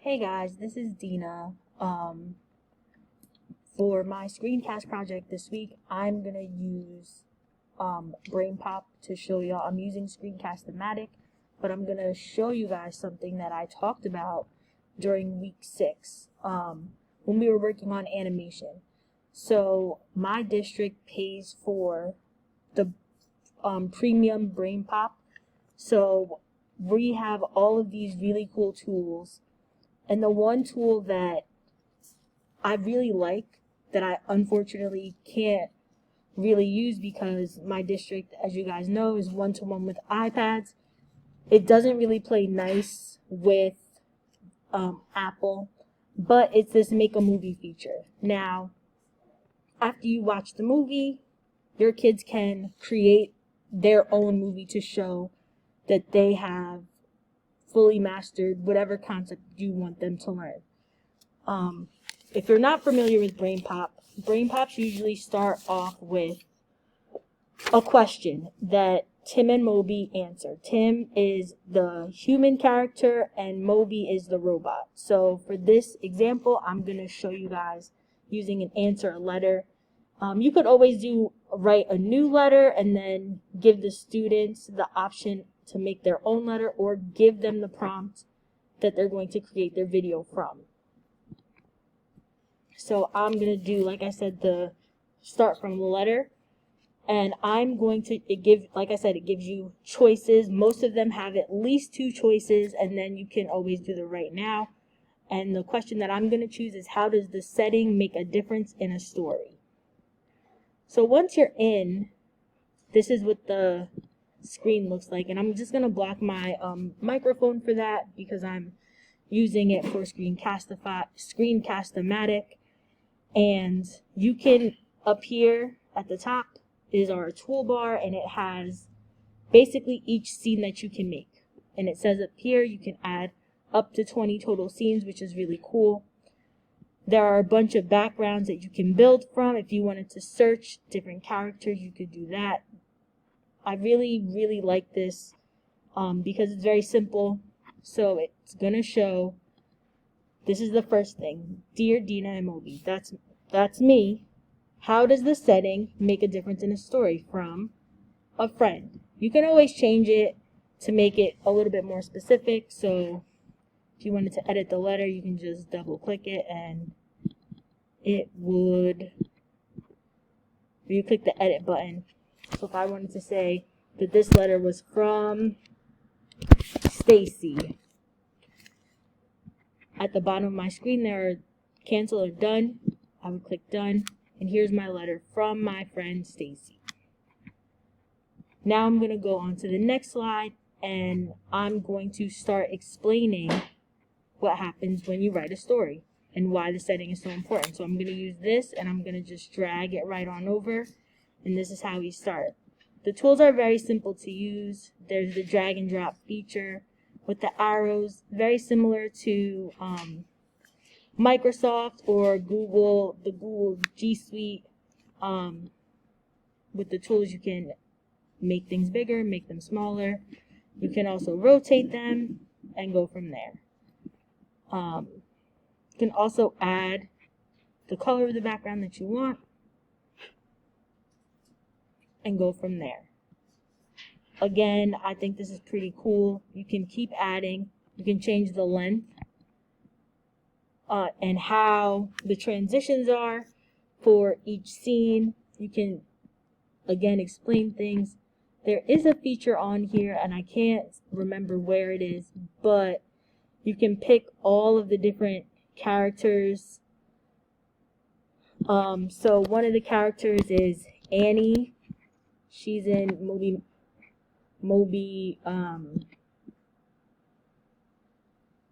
Hey guys, this is Dina. For my screencast project this week, I'm gonna use BrainPOP to show y'all. I'm using Screencast-O-Matic, but I'm gonna show you guys something that I talked about during week 6 when we were working on animation. So my district pays for the premium BrainPOP, so we have all of these really cool tools. And the one tool that I really like that I unfortunately can't really use because my district, as you guys know, is one-to-one with iPads. It doesn't really play nice with Apple, but it's this Make a Movie feature. Now, after you watch the movie, your kids can create their own movie to show that they have fully mastered whatever concept you want them to learn. If you're not familiar with BrainPOP, BrainPOPs usually start off with a question that Tim and Moby answer. Tim is the human character and Moby is the robot. So for this example, I'm going to show you guys using an answer a letter. You could always write a new letter and then give the students the option to make their own letter or give them the prompt that they're going to create their video from. So I'm going to do, like I said, the start from the letter. And I'm going to, it gives you choices. Most of them have at least 2 choices, and then you can always do the right now. And the question that I'm going to choose is, how does the setting make a difference in a story? So once you're in, this is what the screen looks like. And I'm just going to block my microphone for that because I'm using it for Screencast-O-Matic. And you can, up here at the top is our toolbar, and it has basically each scene that you can make. And it says up here you can add up to 20 total scenes, which is really cool. There are a bunch of backgrounds that you can build from. If you wanted to search different characters, you could do that. I really like this because it's very simple. So it's going to show, this is the first thing, Dear Dina and Moby. That's me. How does the setting make a difference in a story? From a friend. You can always change it to make it a little bit more specific. So if you wanted to edit the letter, you can just double click it and it would, you click the edit button. So if I wanted to say that this letter was from Stacy, at the bottom of my screen there are cancel or done. I would click done, and here's my letter from my friend Stacy. Now I'm going to go on to the next slide, and I'm going to start explaining what happens when you write a story and why the setting is so important. So I'm going to use this, and I'm going to just drag it right on over, and this is how we start. The tools are very simple to use. There's the drag and drop feature with the arrows, very similar to Microsoft or Google, the Google G Suite. With the tools you can make things bigger, make them smaller. You can also rotate them and go from there. You can also add the color of the background that you want and go from there. Again, I think this is pretty cool. You can keep adding. You can change the length and how the transitions are for each scene. You can, again, explain things. There is a feature on here, and I can't remember where it is, but you can pick all of the different characters. So one of the characters is Annie. She's in Moby,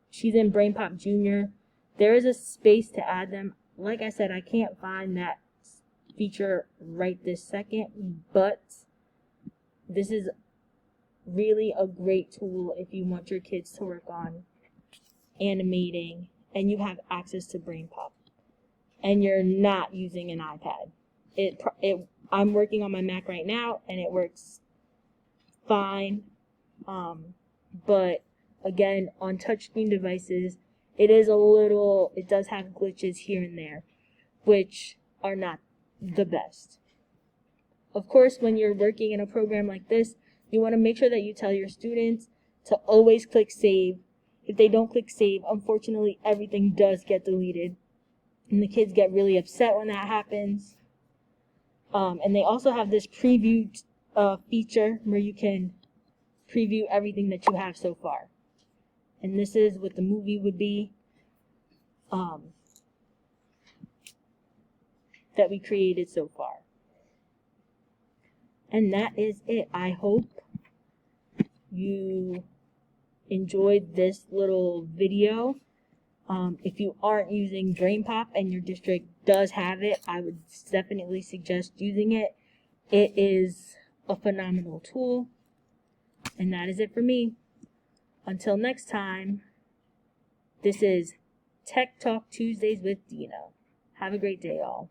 she's in BrainPOP Jr. There is a space to add them. Like I said, I can't find that feature right this second, but this is really a great tool if you want your kids to work on animating and you have access to BrainPOP and you're not using an iPad. I'm working on my Mac right now and it works fine, but again, on touchscreen devices it does have glitches here and there, which are not the best. Of course, when you're working in a program like this, you want to make sure that you tell your students to always click save. If they don't click save, unfortunately, everything does get deleted. And the kids get really upset when that happens. And they also have this preview feature where you can preview everything that you have so far. And this is what the movie would be that we created so far. And that is it. I hope you enjoyed this little video. If you aren't using BrainPOP and your district does have it, I would definitely suggest using it. It is a phenomenal tool. And that is it for me. Until next time, this is Tech Talk Tuesdays with Dino. Have a great day, all.